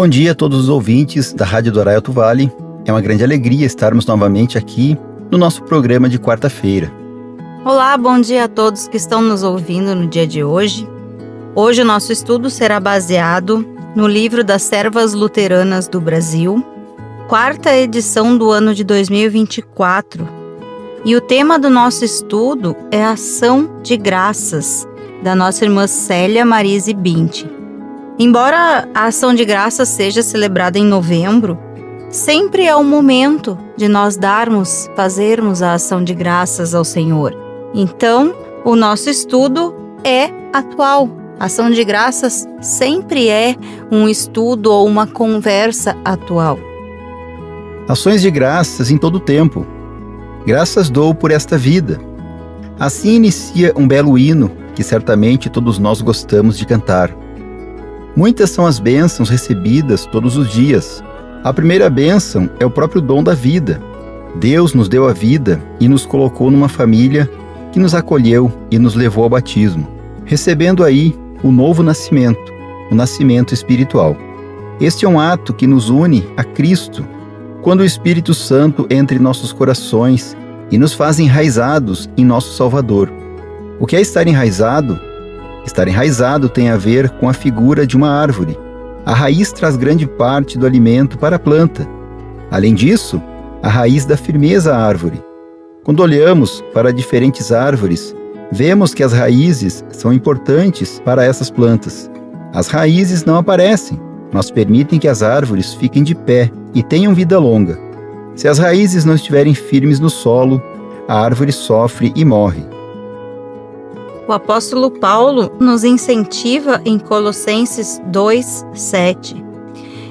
Bom dia a todos os ouvintes da Rádio do Arraial do Vale. É uma grande alegria estarmos novamente aqui no nosso programa de quarta-feira. Olá, bom dia a todos que estão nos ouvindo no dia de hoje. Hoje o nosso estudo será baseado no livro das Servas Luteranas do Brasil, quarta edição do ano de 2024. E o tema do nosso estudo é a Ação de Graças, da nossa irmã Célia Marise Binti. Embora a Ação de Graças seja celebrada em novembro, sempre é o momento de nós fazermos a ação de graças ao Senhor. Então, o nosso estudo é atual. A ação de graças sempre é um estudo ou uma conversa atual. Ações de graças em todo o tempo. Graças dou por esta vida. Assim inicia um belo hino que certamente todos nós gostamos de cantar. Muitas são as bênçãos recebidas todos os dias. A primeira bênção é o próprio dom da vida. Deus nos deu a vida e nos colocou numa família que nos acolheu e nos levou ao batismo, recebendo aí o novo nascimento, o nascimento espiritual. Este é um ato que nos une a Cristo, quando o Espírito Santo entra em nossos corações e nos faz enraizados em nosso Salvador. O que é estar enraizado? Estar enraizado tem a ver com a figura de uma árvore. A raiz traz grande parte do alimento para a planta. Além disso, a raiz dá firmeza à árvore. Quando olhamos para diferentes árvores, vemos que as raízes são importantes para essas plantas. As raízes não aparecem, mas permitem que as árvores fiquem de pé e tenham vida longa. Se as raízes não estiverem firmes no solo, a árvore sofre e morre. O apóstolo Paulo nos incentiva em Colossenses 2:7.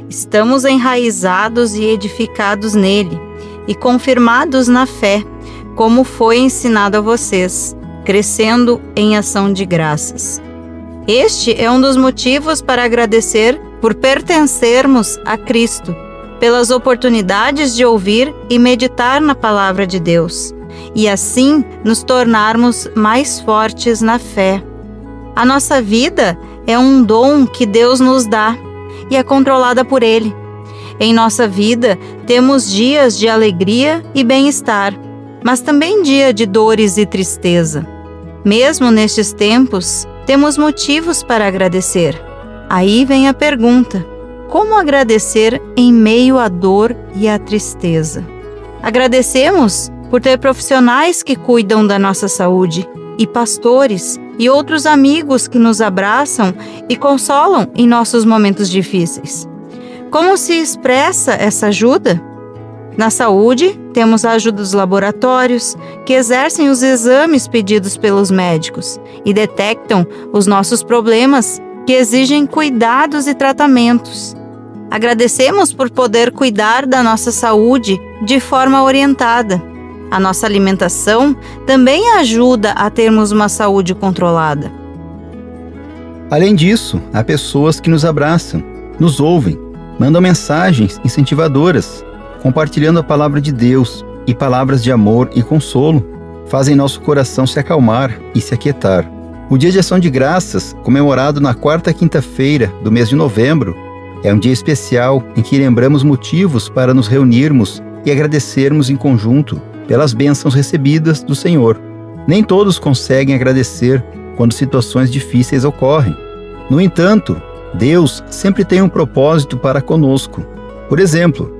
Estamos enraizados e edificados nele e confirmados na fé, como foi ensinado a vocês, crescendo em ação de graças. Este é um dos motivos para agradecer por pertencermos a Cristo, pelas oportunidades de ouvir e meditar na palavra de Deus, e assim nos tornarmos mais fortes na fé. A nossa vida é um dom que Deus nos dá e é controlada por Ele. Em nossa vida, temos dias de alegria e bem-estar, mas também dia de dores e tristeza. Mesmo nestes tempos, temos motivos para agradecer. Aí vem a pergunta: como agradecer em meio à dor e à tristeza? Agradecemos por ter profissionais que cuidam da nossa saúde, e pastores e outros amigos que nos abraçam e consolam em nossos momentos difíceis. Como se expressa essa ajuda? Na saúde, temos a ajuda dos laboratórios, que exercem os exames pedidos pelos médicos e detectam os nossos problemas, que exigem cuidados e tratamentos. Agradecemos por poder cuidar da nossa saúde de forma orientada. A nossa alimentação também ajuda a termos uma saúde controlada. Além disso, há pessoas que nos abraçam, nos ouvem, mandam mensagens incentivadoras, compartilhando a palavra de Deus e palavras de amor e consolo, fazem nosso coração se acalmar e se aquietar. O Dia de Ação de Graças, comemorado na quarta quinta-feira do mês de novembro, é um dia especial em que lembramos motivos para nos reunirmos e agradecermos em conjunto pelas bênçãos recebidas do Senhor. Nem todos conseguem agradecer quando situações difíceis ocorrem. No entanto, Deus sempre tem um propósito para conosco. Por exemplo,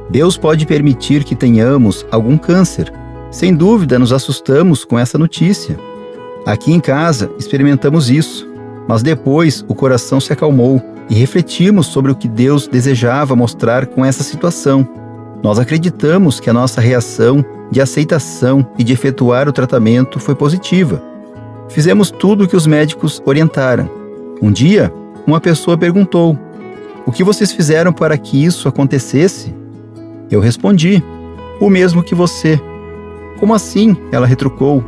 Deus pode permitir que tenhamos algum câncer. Sem dúvida, nos assustamos com essa notícia. Aqui em casa, experimentamos isso, mas depois o coração se acalmou e refletimos sobre o que Deus desejava mostrar com essa situação. Nós acreditamos que a nossa reação de aceitação e de efetuar o tratamento foi positiva. Fizemos tudo o que os médicos orientaram. Um dia, uma pessoa perguntou: "O que vocês fizeram para que isso acontecesse?" Eu respondi: "O mesmo que você." "Como assim?" ela retrucou.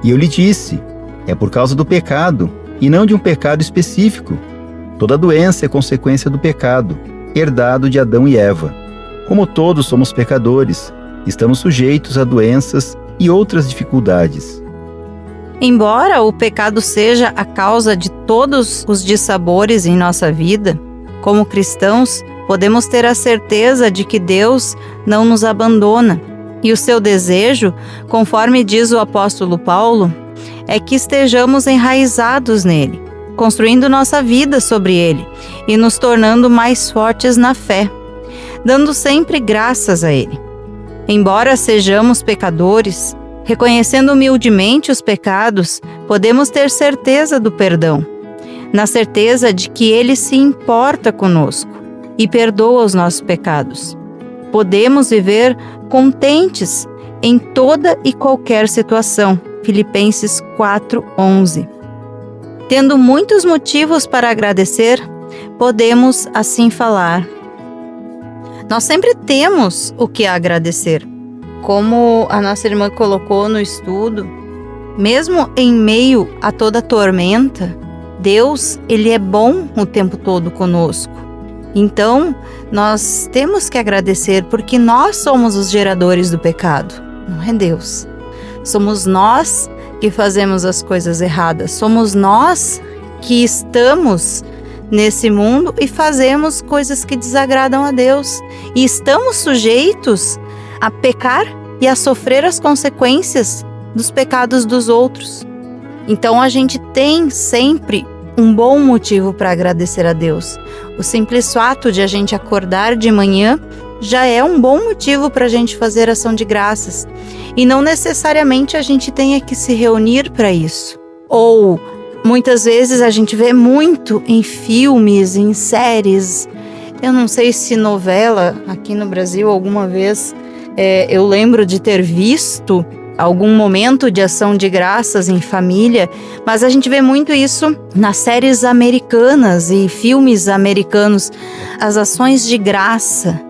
E eu lhe disse: "É por causa do pecado, e não de um pecado específico. Toda doença é consequência do pecado, herdado de Adão e Eva. Como todos somos pecadores, estamos sujeitos a doenças e outras dificuldades." Embora o pecado seja a causa de todos os dissabores em nossa vida, como cristãos, podemos ter a certeza de que Deus não nos abandona. E o seu desejo, conforme diz o apóstolo Paulo, é que estejamos enraizados nele, construindo nossa vida sobre ele e nos tornando mais fortes na fé, dando sempre graças a ele. Embora sejamos pecadores, reconhecendo humildemente os pecados, podemos ter certeza do perdão, na certeza de que ele se importa conosco e perdoa os nossos pecados. Podemos viver contentes em toda e qualquer situação. Filipenses 4:11. Tendo muitos motivos para agradecer, podemos assim falar: nós sempre temos o que agradecer. Como a nossa irmã colocou no estudo, mesmo em meio a toda tormenta, Deus, ele é bom o tempo todo conosco. Então, nós temos que agradecer porque nós somos os geradores do pecado, não é Deus. Somos nós que fazemos as coisas erradas, somos nós que estamos nesse mundo e fazemos coisas que desagradam a Deus. E estamos sujeitos a pecar e a sofrer as consequências dos pecados dos outros. Então a gente tem sempre um bom motivo para agradecer a Deus. O simples fato de a gente acordar de manhã já é um bom motivo para a gente fazer ação de graças. E não necessariamente a gente tenha que se reunir para isso. Ou muitas vezes a gente vê muito em filmes, em séries. Eu não sei se novela aqui no Brasil alguma vez eu lembro de ter visto algum momento de ação de graças em família, mas a gente vê muito isso nas séries americanas e filmes americanos, as ações de graça.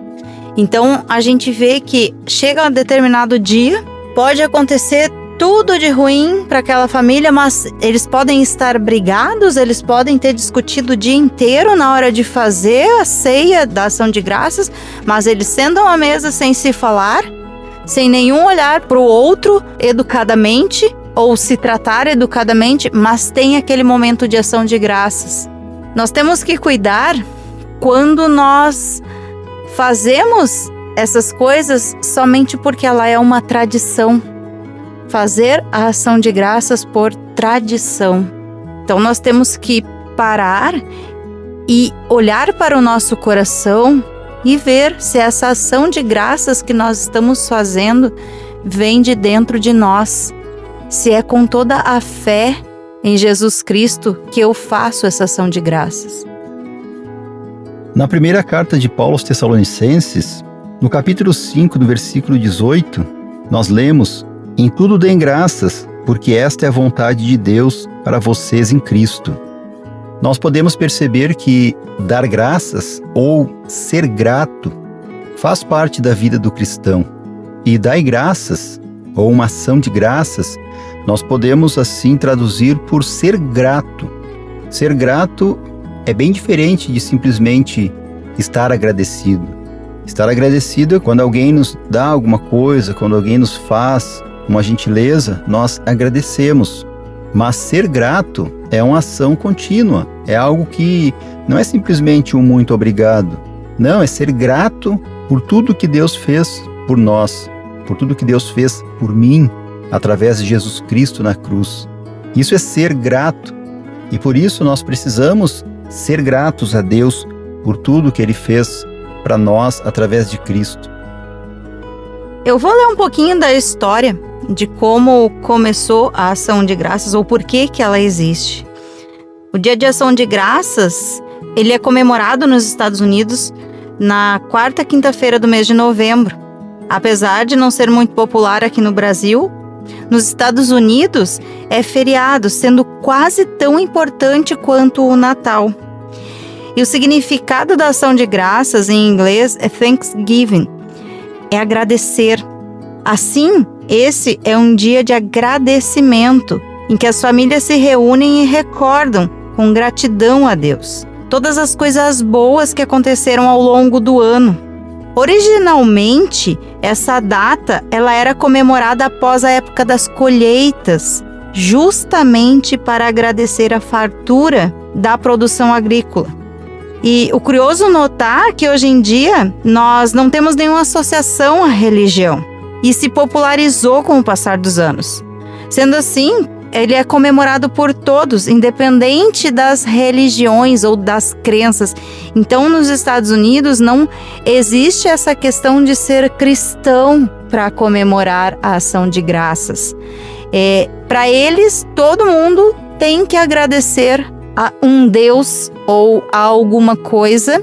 Então a gente vê que chega um determinado dia, pode acontecer tudo de ruim para aquela família, mas eles podem estar brigados, eles podem ter discutido o dia inteiro na hora de fazer a ceia da ação de graças, mas eles sentam à mesa sem se falar, sem nenhum olhar para o outro educadamente ou se tratar educadamente, mas tem aquele momento de ação de graças. Nós temos que cuidar quando nós fazemos essas coisas somente porque ela é uma tradição. Fazer a ação de graças por tradição. Então nós temos que parar e olhar para o nosso coração e ver se essa ação de graças que nós estamos fazendo vem de dentro de nós. Se é com toda a fé em Jesus Cristo que eu faço essa ação de graças. Na primeira carta de Paulo aos Tessalonicenses, no capítulo 5, do versículo 18, nós lemos: em tudo deem graças, porque esta é a vontade de Deus para vocês em Cristo. Nós podemos perceber que dar graças ou ser grato faz parte da vida do cristão. E dar graças, ou uma ação de graças, nós podemos assim traduzir por ser grato. Ser grato é bem diferente de simplesmente estar agradecido. Estar agradecido é quando alguém nos dá alguma coisa, quando alguém nos faz uma gentileza, nós agradecemos. Mas ser grato é uma ação contínua, é algo que não é simplesmente um muito obrigado. Não, é ser grato por tudo que Deus fez por nós, por tudo que Deus fez por mim, através de Jesus Cristo na cruz. Isso é ser grato, e por isso nós precisamos ser gratos a Deus por tudo que Ele fez para nós através de Cristo. Eu vou ler um pouquinho da história de como começou a ação de graças ou por que ela existe. O Dia de Ação de Graças, ele é comemorado nos Estados Unidos na quarta quinta-feira do mês de novembro. Apesar de não ser muito popular aqui no Brasil, nos Estados Unidos é feriado, sendo quase tão importante quanto o Natal. E o significado da ação de graças em inglês é Thanksgiving, é agradecer. Assim, esse é um dia de agradecimento, em que as famílias se reúnem e recordam com gratidão a Deus todas as coisas boas que aconteceram ao longo do ano. Originalmente, essa data ela era comemorada após a época das colheitas, justamente para agradecer a fartura da produção agrícola. E o curioso notar que hoje em dia nós não temos nenhuma associação à religião e se popularizou com o passar dos anos. Sendo assim, ele é comemorado por todos, independente das religiões ou das crenças. Então, nos Estados Unidos não existe essa questão de ser cristão para comemorar a ação de graças. Para eles, todo mundo tem que agradecer a um Deus ou a alguma coisa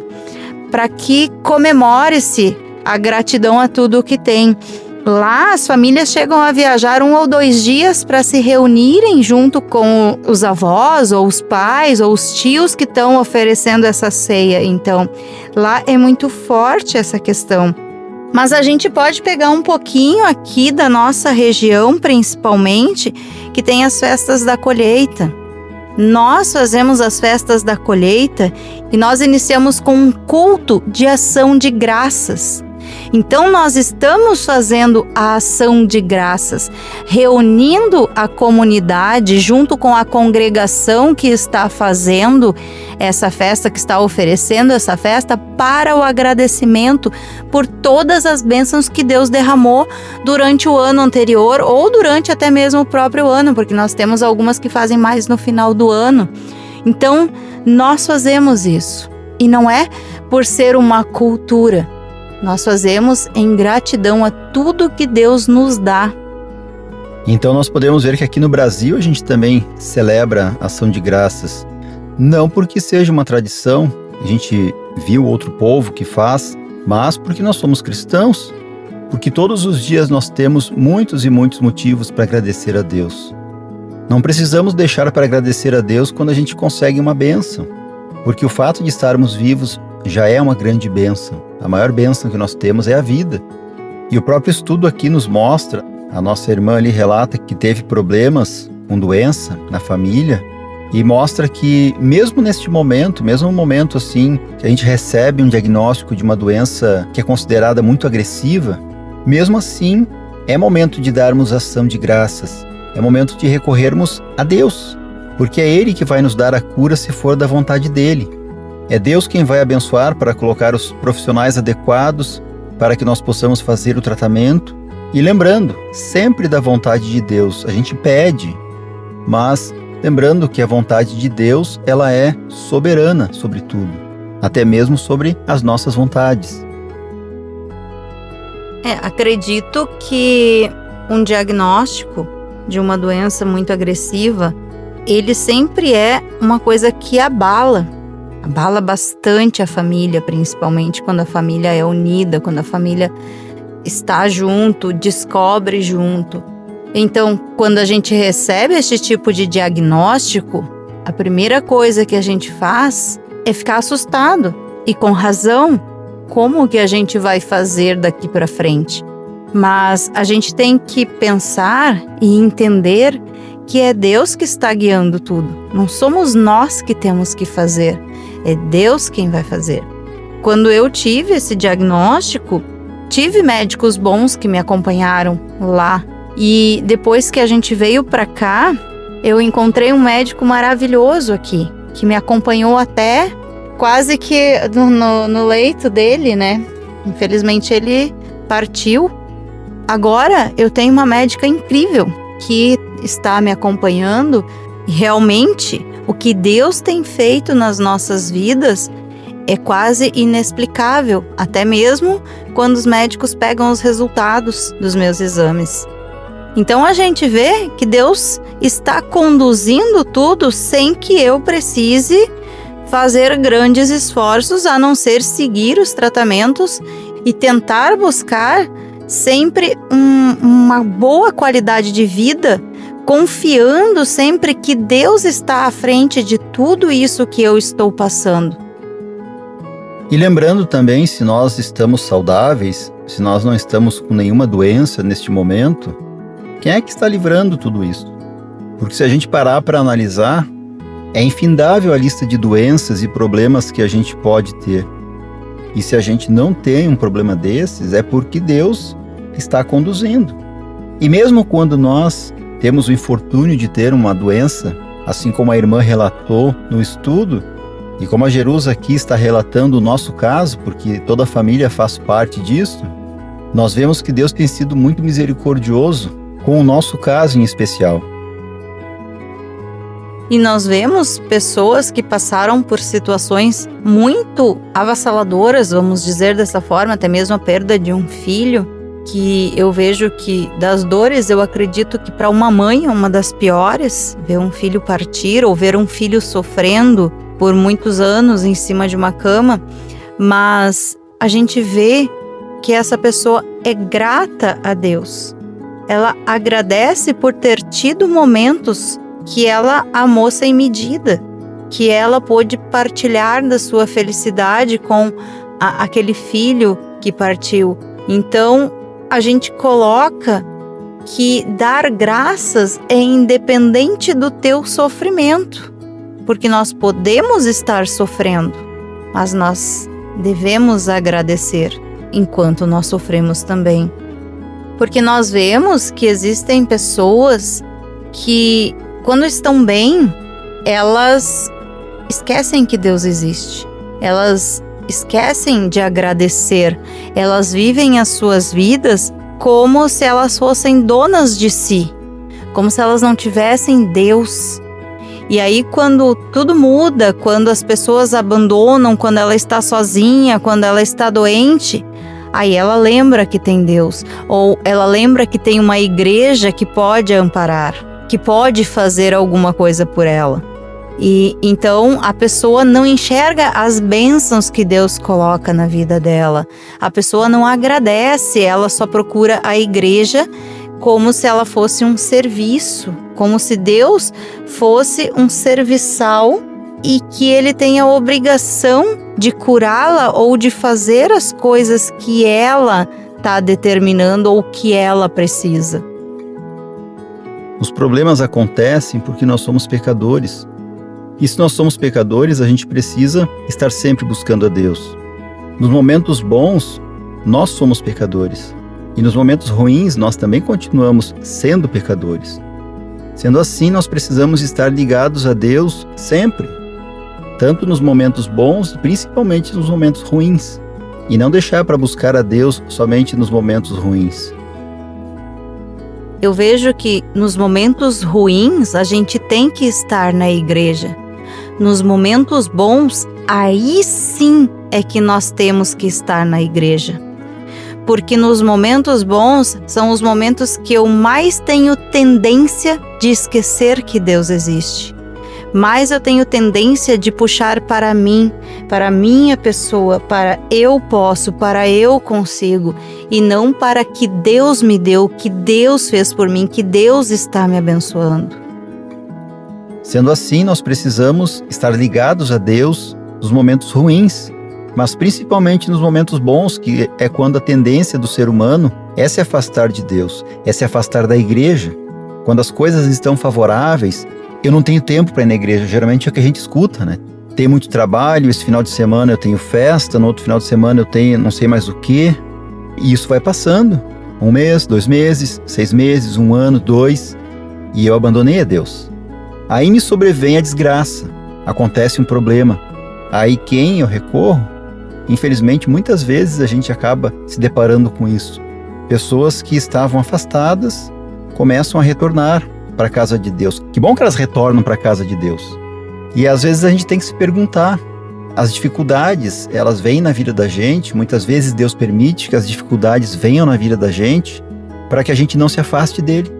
para que comemore-se a gratidão a tudo o que tem. Lá, as famílias chegam a viajar 1 ou 2 dias para se reunirem junto com os avós, ou os pais, ou os tios que estão oferecendo essa ceia. Então, lá é muito forte essa questão. Mas a gente pode pegar um pouquinho aqui da nossa região, principalmente, que tem as festas da colheita. Nós fazemos as festas da colheita e nós iniciamos com um culto de ação de graças. Então, nós estamos fazendo a ação de graças, reunindo a comunidade junto com a congregação que está fazendo essa festa, que está oferecendo essa festa, para o agradecimento por todas as bênçãos que Deus derramou durante o ano anterior ou durante até mesmo o próprio ano, porque nós temos algumas que fazem mais no final do ano. Então, nós fazemos isso. E não é por ser uma cultura. Nós fazemos em gratidão a tudo que Deus nos dá. Então nós podemos ver que aqui no Brasil a gente também celebra a ação de graças. Não porque seja uma tradição, a gente viu outro povo que faz, mas porque nós somos cristãos. Porque todos os dias nós temos muitos e muitos motivos para agradecer a Deus. Não precisamos deixar para agradecer a Deus quando a gente consegue uma bênção. Porque o fato de estarmos vivos já é uma grande bênção. A maior bênção que nós temos é a vida. E o próprio estudo aqui nos mostra, a nossa irmã ali relata que teve problemas com doença na família e mostra que mesmo neste momento, mesmo um momento assim, que a gente recebe um diagnóstico de uma doença que é considerada muito agressiva, mesmo assim é momento de darmos ação de graças, é momento de recorrermos a Deus, porque é Ele que vai nos dar a cura se for da vontade dEle. É Deus quem vai abençoar para colocar os profissionais adequados para que nós possamos fazer o tratamento. E lembrando, sempre da vontade de Deus, a gente pede, mas lembrando que a vontade de Deus, ela é soberana sobre tudo, até mesmo sobre as nossas vontades. Acredito que um diagnóstico de uma doença muito agressiva, ele sempre é uma coisa que abala bastante a família, principalmente quando a família é unida, quando a família está junto, descobre junto. Então, quando a gente recebe este tipo de diagnóstico, a primeira coisa que a gente faz é ficar assustado. E com razão, como que a gente vai fazer daqui para frente? Mas a gente tem que pensar e entender que é Deus que está guiando tudo. Não somos nós que temos que fazer. É Deus quem vai fazer. Quando eu tive esse diagnóstico, tive médicos bons que me acompanharam lá. E depois que a gente veio para cá, eu encontrei um médico maravilhoso aqui, que me acompanhou até quase que no leito dele, né? Infelizmente ele partiu. Agora eu tenho uma médica incrível que está me acompanhando. E realmente, o que Deus tem feito nas nossas vidas é quase inexplicável, até mesmo quando os médicos pegam os resultados dos meus exames. Então a gente vê que Deus está conduzindo tudo sem que eu precise fazer grandes esforços, a não ser seguir os tratamentos e tentar buscar sempre uma boa qualidade de vida, confiando sempre que Deus está à frente de tudo isso que eu estou passando. E lembrando também, se nós estamos saudáveis, se nós não estamos com nenhuma doença neste momento, quem é que está livrando tudo isso? Porque se a gente parar para analisar, é infindável a lista de doenças e problemas que a gente pode ter. E se a gente não tem um problema desses, é porque Deus está conduzindo. E mesmo quando nós temos o infortúnio de ter uma doença, assim como a irmã relatou no estudo, E como a Jerusa aqui está relatando o nosso caso, porque toda a família faz parte disso, nós vemos que Deus tem sido muito misericordioso com o nosso caso em especial. E nós vemos pessoas que passaram por situações muito avassaladoras, vamos dizer dessa forma, até mesmo a perda de um filho, que eu vejo que das dores, eu acredito que para uma mãe é uma das piores, ver um filho partir ou ver um filho sofrendo por muitos anos em cima de uma cama, mas a gente vê que essa pessoa é grata a Deus. Ela agradece por ter tido momentos que ela amou sem medida, que ela pôde partilhar da sua felicidade com aquele filho que partiu. Então, a gente coloca que dar graças é independente do teu sofrimento, porque nós podemos estar sofrendo, mas nós devemos agradecer enquanto nós sofremos também. Porque nós vemos que existem pessoas que, quando estão bem, elas esquecem que Deus existe. Elas esquecem de agradecer. Elas vivem as suas vidas como se elas fossem donas de si, como se elas não tivessem Deus. E aí, quando tudo muda, quando as pessoas abandonam, quando ela está sozinha, quando ela está doente, aí ela lembra que tem Deus, ou ela lembra que tem uma igreja que pode amparar, que pode fazer alguma coisa por ela. E então a pessoa não enxerga as bênçãos que Deus coloca na vida dela. A pessoa não agradece, ela só procura a igreja como se ela fosse um serviço, como se Deus fosse um serviçal e que ele tem a obrigação de curá-la ou de fazer as coisas que ela está determinando ou que ela precisa. Os problemas acontecem porque nós somos pecadores. E se nós somos pecadores, a gente precisa estar sempre buscando a Deus. Nos momentos bons, nós somos pecadores. E nos momentos ruins, nós também continuamos sendo pecadores. Sendo assim, nós precisamos estar ligados a Deus sempre, tanto nos momentos bons, principalmente nos momentos ruins, e não deixar para buscar a Deus somente nos momentos ruins. Eu vejo que nos momentos ruins, a gente tem que estar na igreja. Nos momentos bons, aí sim é que nós temos que estar na igreja. Porque nos momentos bons são os momentos que eu mais tenho tendência de esquecer que Deus existe. Mais eu tenho tendência de puxar para mim, para a minha pessoa, para eu posso, para eu consigo, e não para que Deus me deu, que Deus fez por mim, que Deus está me abençoando. Sendo assim, nós precisamos estar ligados a Deus nos momentos ruins, mas principalmente nos momentos bons, que é quando a tendência do ser humano é se afastar de Deus, é se afastar da igreja. Quando as coisas estão favoráveis, eu não tenho tempo para ir na igreja, geralmente é o que a gente escuta, né? Tem muito trabalho, esse final de semana eu tenho festa, no outro final de semana eu tenho não sei mais o quê, e isso vai passando. 1 mês, 2 meses, 6 meses, 1 ano, 2, e eu abandonei a Deus. Aí me sobrevém a desgraça, acontece um problema. Aí quem eu recorro? Infelizmente, muitas vezes a gente acaba se deparando com isso. Pessoas que estavam afastadas começam a retornar para a casa de Deus. Que bom que elas retornam para a casa de Deus. E às vezes a gente tem que se perguntar, as dificuldades, elas vêm na vida da gente, muitas vezes Deus permite que as dificuldades venham na vida da gente para que a gente não se afaste dele,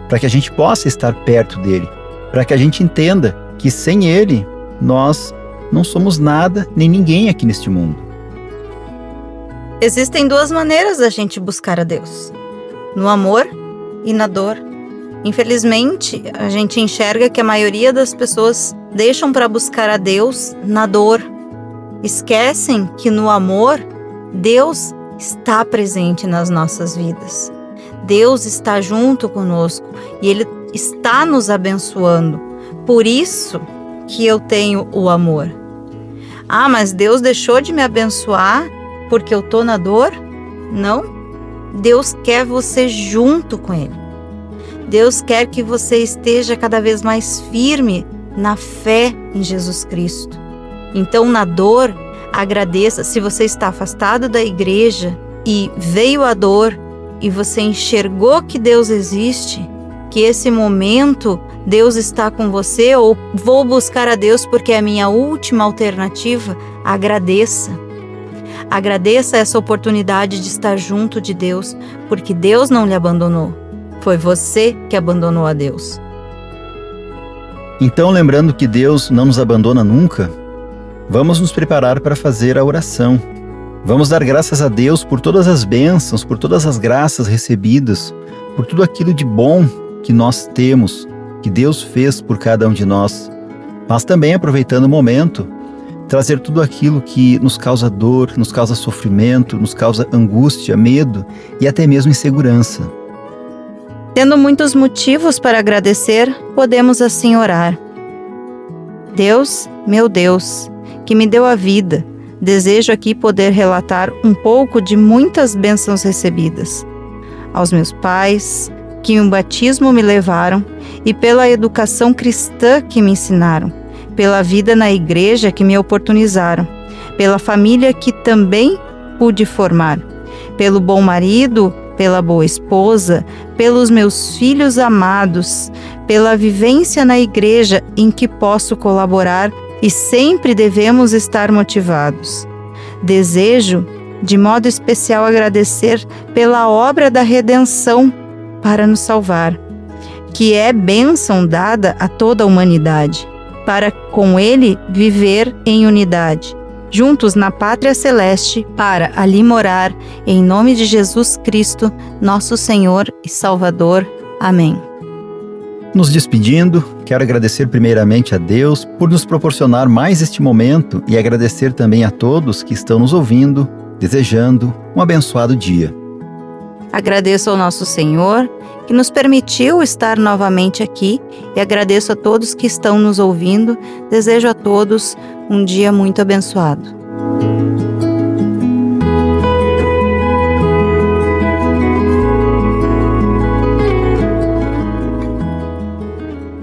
para que a gente possa estar perto dele, para que a gente entenda que sem ele nós não somos nada nem ninguém aqui neste mundo. Existem 2 maneiras da gente buscar a Deus: no amor e na dor. Infelizmente, a gente enxerga que a maioria das pessoas deixam para buscar a Deus na dor. Esquecem que no amor, Deus está presente nas nossas vidas. Deus está junto conosco e Ele está nos abençoando. Por isso que eu tenho o amor. Ah, mas Deus deixou de me abençoar porque eu estou na dor? Não. Deus quer você junto com Ele. Deus quer que você esteja cada vez mais firme na fé em Jesus Cristo. Então, na dor, agradeça. Se você está afastado da igreja e veio a dor e você enxergou que Deus existe, que esse momento Deus está com você, ou vou buscar a Deus porque é a minha última alternativa, agradeça. Agradeça essa oportunidade de estar junto de Deus, porque Deus não lhe abandonou. Foi você que abandonou a Deus. Então, lembrando que Deus não nos abandona nunca, vamos nos preparar para fazer a oração. Vamos dar graças a Deus por todas as bênçãos, por todas as graças recebidas, por tudo aquilo de bom que nós temos, que Deus fez por cada um de nós. Mas também, aproveitando o momento, trazer tudo aquilo que nos causa dor, nos causa sofrimento, nos causa angústia, medo e até mesmo insegurança. Tendo muitos motivos para agradecer, podemos assim orar. Deus, meu Deus, que me deu a vida, desejo aqui poder relatar um pouco de muitas bênçãos recebidas. Aos meus pais, que o batismo me levaram, e pela educação cristã que me ensinaram, pela vida na igreja que me oportunizaram, pela família que também pude formar, pelo bom marido, pela boa esposa, pelos meus filhos amados, pela vivência na igreja em que posso colaborar e sempre devemos estar motivados. Desejo, de modo especial, agradecer pela obra da redenção para nos salvar, que é bênção dada a toda a humanidade, para com Ele viver em unidade, juntos na pátria celeste, para ali morar, em nome de Jesus Cristo, nosso Senhor e Salvador. Amém. Nos despedindo, quero agradecer primeiramente a Deus por nos proporcionar mais este momento e agradecer também a todos que estão nos ouvindo, desejando um abençoado dia. Agradeço ao nosso Senhor que nos permitiu estar novamente aqui e agradeço a todos que estão nos ouvindo. Desejo a todos um dia muito abençoado.